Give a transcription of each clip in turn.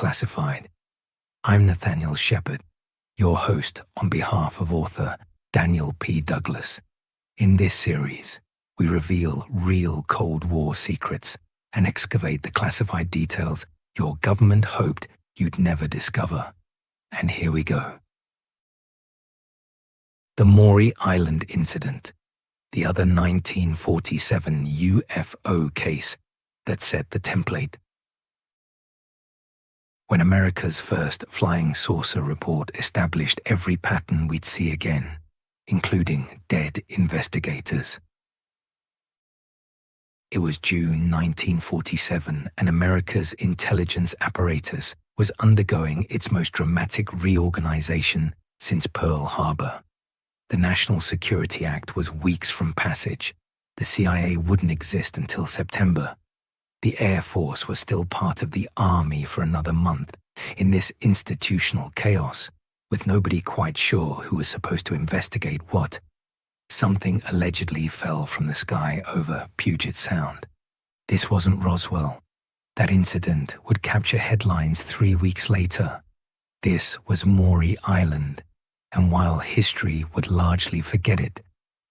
Declassified. I'm Nathaniel Shepard, your host on behalf of author Daniel P. Douglas. In this series, we reveal real Cold War secrets and excavate the classified details your government hoped you'd never discover. And here we go. The Maury Island Incident, the other 1947 UFO case that set the template. When America's first flying saucer report established every pattern we'd see again, including dead investigators. It was June 1947, and America's intelligence apparatus was undergoing its most dramatic reorganization since Pearl Harbor. The National Security Act was weeks from passage. The CIA wouldn't exist until September. The Air Force was still part of the Army for another month. In this institutional chaos, with nobody quite sure who was supposed to investigate what, something allegedly fell from the sky over Puget Sound. This wasn't Roswell. That incident would capture headlines 3 weeks later. This was Maury Island, and while history would largely forget it,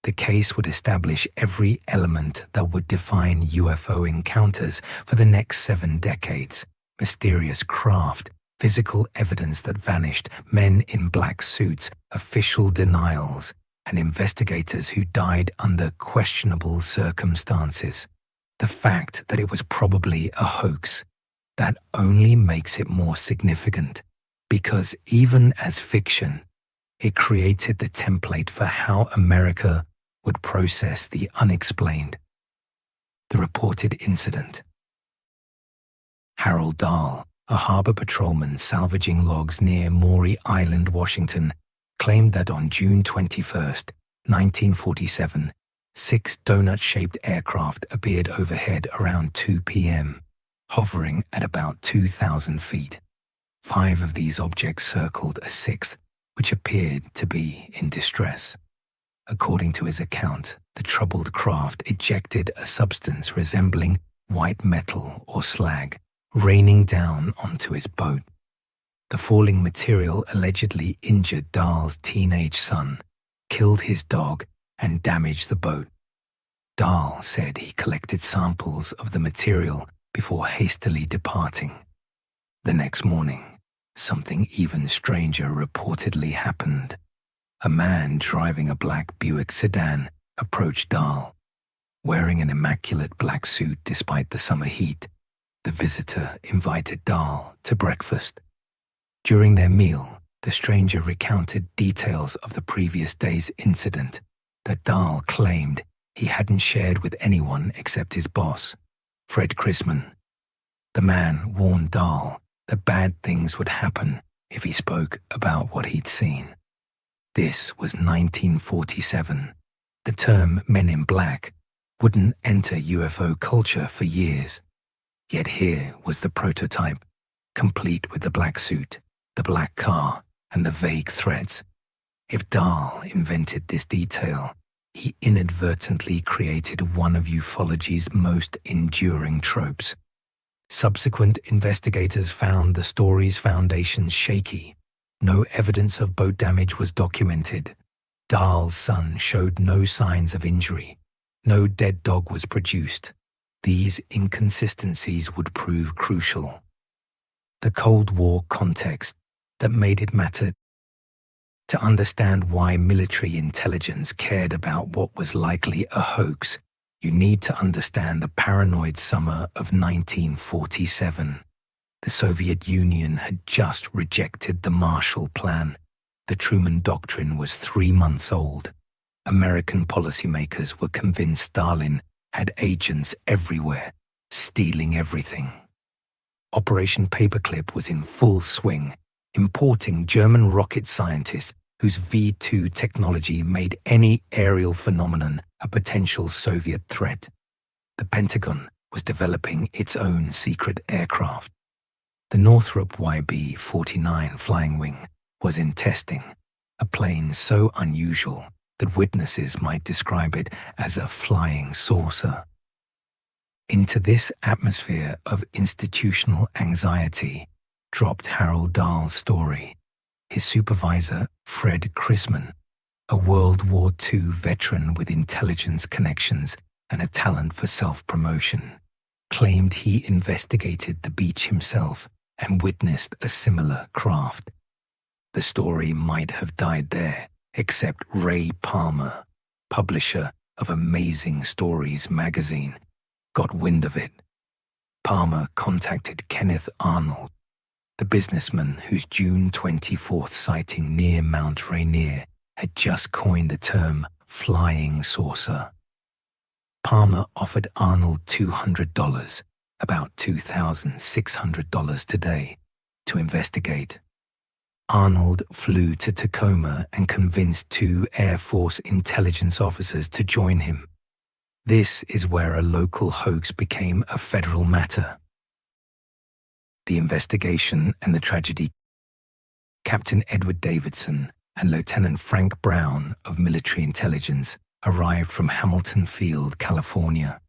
the case would establish every element that would define UFO encounters for the next 7 decades. Mysterious craft, physical evidence that vanished, men in black suits, official denials, and investigators who died under questionable circumstances. The fact that it was probably a hoax, that only makes it more significant, because even as fiction, it created the template for how America would process the unexplained. The reported incident. Harold Dahl, a harbor patrolman salvaging logs near Maury Island, Washington, claimed that on June 21, 1947, 6 donut-shaped aircraft appeared overhead around 2 p.m., hovering at about 2,000 feet. 5 of these objects circled a 6th, which appeared to be in distress. According to his account, the troubled craft ejected a substance resembling white metal or slag, raining down onto his boat. The falling material allegedly injured Dahl's teenage son, killed his dog, and damaged the boat. Dahl said he collected samples of the material before hastily departing. The next morning, something even stranger reportedly happened. A man driving a black Buick sedan approached Dahl. Wearing an immaculate black suit despite the summer heat, the visitor invited Dahl to breakfast. During their meal, the stranger recounted details of the previous day's incident that Dahl claimed he hadn't shared with anyone except his boss, Fred Chrisman. The man warned Dahl that bad things would happen if he spoke about what he'd seen. This was 1947. The term Men in Black wouldn't enter UFO culture for years. Yet here was the prototype, complete with the black suit, the black car, and the vague threats. If Dahl invented this detail, he inadvertently created one of ufology's most enduring tropes. Subsequent investigators found the story's foundations shaky. No evidence of boat damage was documented. Dahl's son showed no signs of injury. No dead dog was produced. These inconsistencies would prove crucial. The Cold War context that made it matter. To understand why military intelligence cared about what was likely a hoax, you need to understand the paranoid summer of 1947. The Soviet Union had just rejected the Marshall Plan. The Truman Doctrine was 3 months old. American policymakers were convinced Stalin had agents everywhere, stealing everything. Operation Paperclip was in full swing, importing German rocket scientists whose V-2 technology made any aerial phenomenon a potential Soviet threat. The Pentagon was developing its own secret aircraft. The Northrop YB-49 flying wing was in testing, a plane so unusual that witnesses might describe it as a flying saucer. Into this atmosphere of institutional anxiety, dropped Harold Dahl's story. His supervisor, Fred Chrisman, a World War II veteran with intelligence connections and a talent for self-promotion, claimed he investigated the beach himself and witnessed a similar craft. The story might have died there, except Ray Palmer, publisher of Amazing Stories magazine, got wind of it. Palmer contacted Kenneth Arnold, the businessman whose June 24th sighting near Mount Rainier had just coined the term flying saucer. Palmer offered Arnold $200, about $2,600 today, to investigate. Arnold flew to Tacoma and convinced 2 Air Force intelligence officers to join him. This is where a local hoax became a federal matter. The investigation and the tragedy. Captain Edward Davidson and Lieutenant Frank Brown of military intelligence arrived from Hamilton Field, California.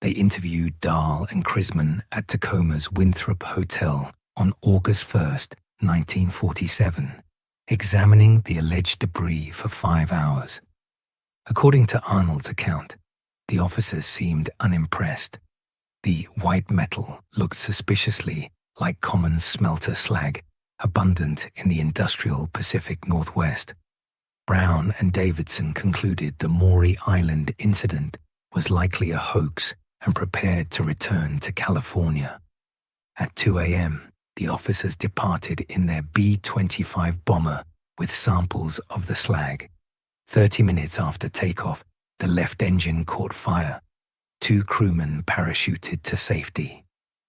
They interviewed Dahl and Chrisman at Tacoma's Winthrop Hotel on August 1st, 1947, examining the alleged debris for 5 hours. According to Arnold's account, the officers seemed unimpressed. The white metal looked suspiciously like common smelter slag, abundant in the industrial Pacific Northwest. Brown and Davidson concluded the Maury Island Incident was likely a hoax and prepared to return to California. At 2 a.m., the officers departed in their B-25 bomber with samples of the slag. 30 minutes after takeoff, the left engine caught fire. 2 crewmen parachuted to safety.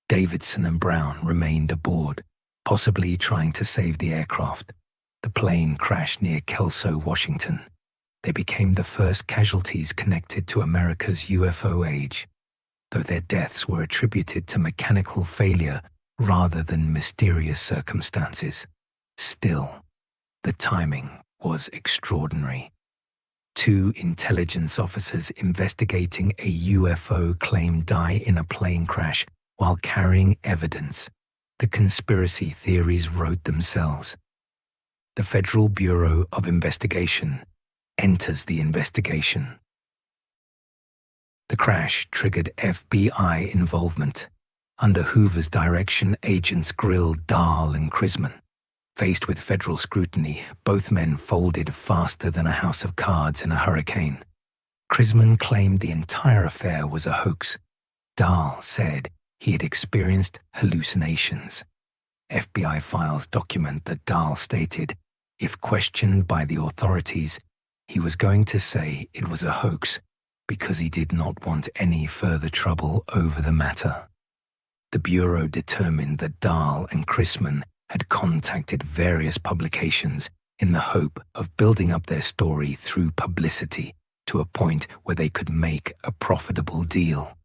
Davidson and Brown remained aboard, possibly trying to save the aircraft. The plane crashed near Kelso, Washington. They became the first casualties connected to America's UFO age, though their deaths were attributed to mechanical failure rather than mysterious circumstances. Still, the timing was extraordinary. 2 intelligence officers investigating a UFO claim die in a plane crash while carrying evidence. The conspiracy theories wrote themselves. The Federal Bureau of Investigation enters the investigation. The crash triggered FBI involvement. Under Hoover's direction, agents grilled Dahl and Chrisman. Faced with federal scrutiny, both men folded faster than a house of cards in a hurricane. Chrisman claimed the entire affair was a hoax. Dahl said he had experienced hallucinations. FBI files document that Dahl stated, if questioned by the authorities, he was going to say it was a hoax because he did not want any further trouble over the matter. The Bureau determined that Dahl and Chrisman had contacted various publications in the hope of building up their story through publicity to a point where they could make a profitable deal.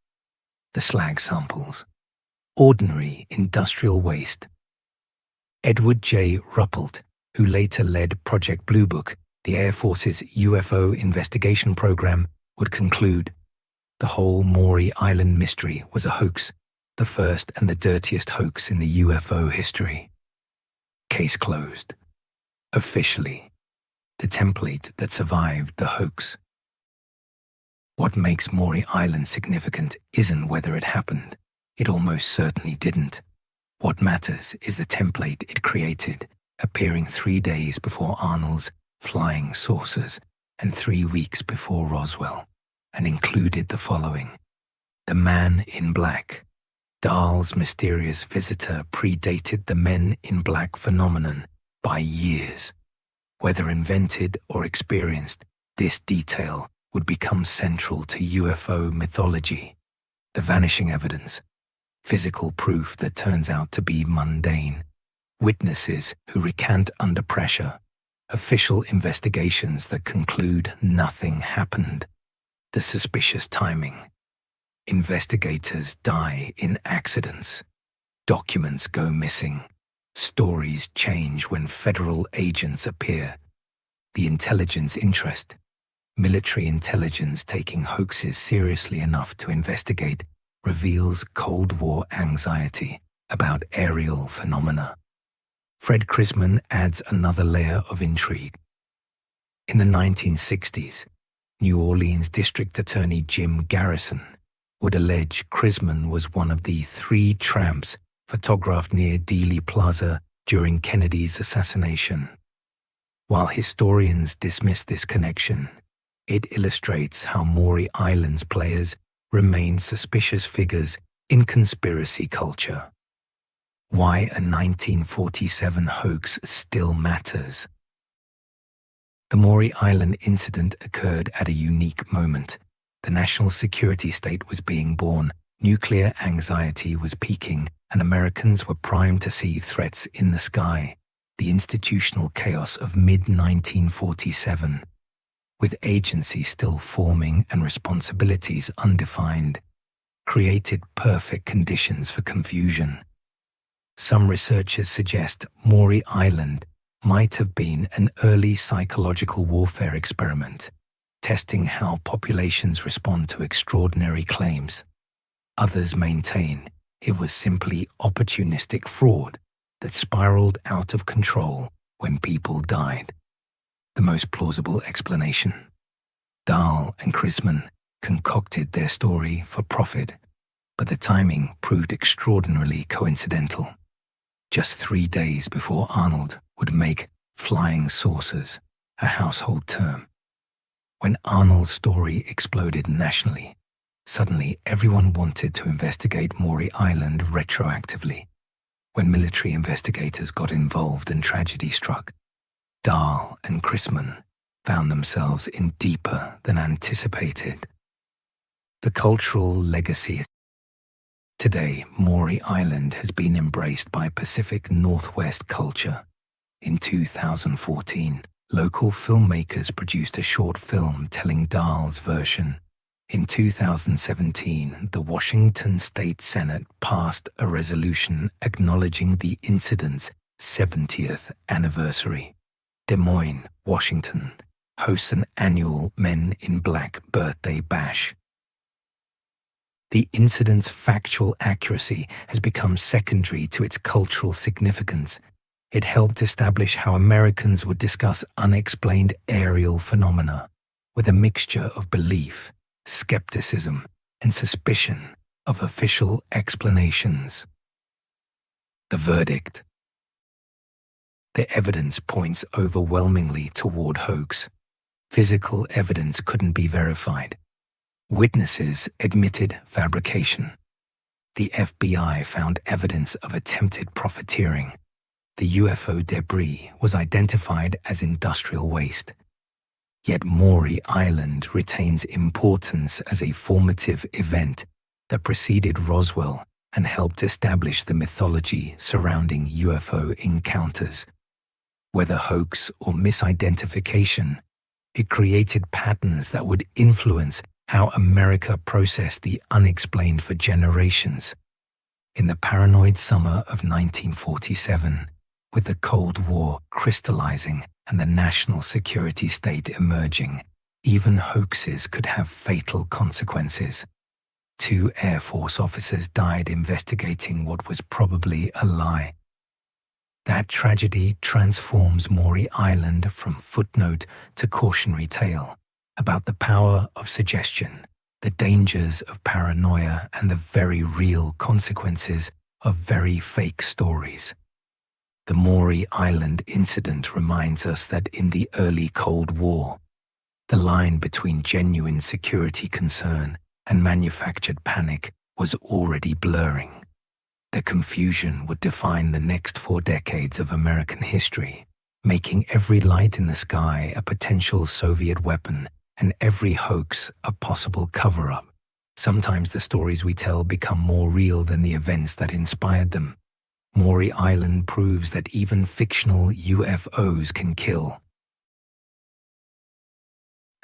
The slag samples. Ordinary industrial waste. Edward J. Ruppelt, who later led Project Blue Book, the Air Force's UFO investigation program, would conclude, the whole Maury Island mystery was a hoax, the first and the dirtiest hoax in the UFO history. Case closed. Officially, the template that survived the hoax. What makes Maury Island significant isn't whether it happened. It almost certainly didn't. What matters is the template it created, appearing 3 days before Arnold's Flying Saucers and 3 weeks before Roswell, and included the following. The Man in Black. Dahl's mysterious visitor predated the Men in Black phenomenon by years. Whether invented or experienced, this detail would become central to UFO mythology. The vanishing evidence. Physical proof that turns out to be mundane. Witnesses who recant under pressure. Official investigations that conclude nothing happened. The suspicious timing. Investigators die in accidents. Documents go missing. Stories change when federal agents appear. The intelligence interest. Military intelligence taking hoaxes seriously enough to investigate reveals Cold War anxiety about aerial phenomena. Fred Krisman adds another layer of intrigue. In the 1960s, New Orleans District Attorney Jim Garrison would allege Krisman was one of the 3 tramps photographed near Dealey Plaza during Kennedy's assassination. While historians dismiss this connection, it illustrates how Maury Island's players remain suspicious figures in conspiracy culture. Why a 1947 hoax still matters. The Maury Island incident occurred at a unique moment. The national security state was being born, nuclear anxiety was peaking, and Americans were primed to see threats in the sky. The institutional chaos of mid-1947, with agency still forming and responsibilities undefined, created perfect conditions for confusion. Some researchers suggest Maury Island might have been an early psychological warfare experiment, testing how populations respond to extraordinary claims. Others maintain it was simply opportunistic fraud that spiraled out of control when people died. The most plausible explanation. Dahl and Krisman concocted their story for profit, but the timing proved extraordinarily coincidental. Just 3 days before Arnold would make flying saucers a household term. When Arnold's story exploded nationally, suddenly everyone wanted to investigate Maury Island retroactively. When military investigators got involved and tragedy struck, Dahl and Krisman found themselves in deeper than anticipated. The cultural legacy. Today, Maury Island has been embraced by Pacific Northwest culture. In 2014, local filmmakers produced a short film telling Dahl's version. In 2017, the Washington State Senate passed a resolution acknowledging the incident's 70th anniversary. Des Moines, Washington, hosts an annual Men in Black birthday bash. The incident's factual accuracy has become secondary to its cultural significance. It helped establish how Americans would discuss unexplained aerial phenomena with a mixture of belief, skepticism, and suspicion of official explanations. The verdict. The evidence points overwhelmingly toward hoax. Physical evidence couldn't be verified. Witnesses admitted fabrication. The FBI found evidence of attempted profiteering. The UFO debris was identified as industrial waste. Yet Maury Island retains importance as a formative event that preceded Roswell and helped establish the mythology surrounding UFO encounters. Whether hoax or misidentification, it created patterns that would influence how America processed the unexplained for generations. In the paranoid summer of 1947, with the Cold War crystallizing and the national security state emerging, even hoaxes could have fatal consequences. 2 Air Force officers died investigating what was probably a lie. That tragedy transforms Maury Island from footnote to cautionary tale about the power of suggestion, the dangers of paranoia, and the very real consequences of very fake stories. The Maury Island incident reminds us that in the early Cold War, the line between genuine security concern and manufactured panic was already blurring. The confusion would define the next 4 decades of American history, making every light in the sky a potential Soviet weapon and every hoax a possible cover-up. Sometimes the stories we tell become more real than the events that inspired them. Maury Island proves that even fictional UFOs can kill.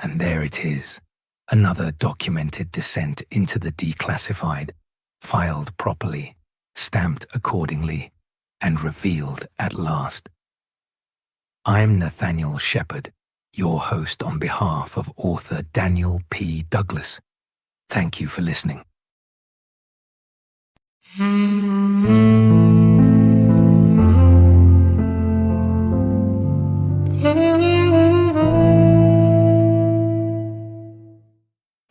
And there it is, another documented descent into the declassified, filed properly, stamped accordingly, and revealed at last. I'm Nathaniel Shepard, your host on behalf of author Daniel P. Douglas. Thank you for listening.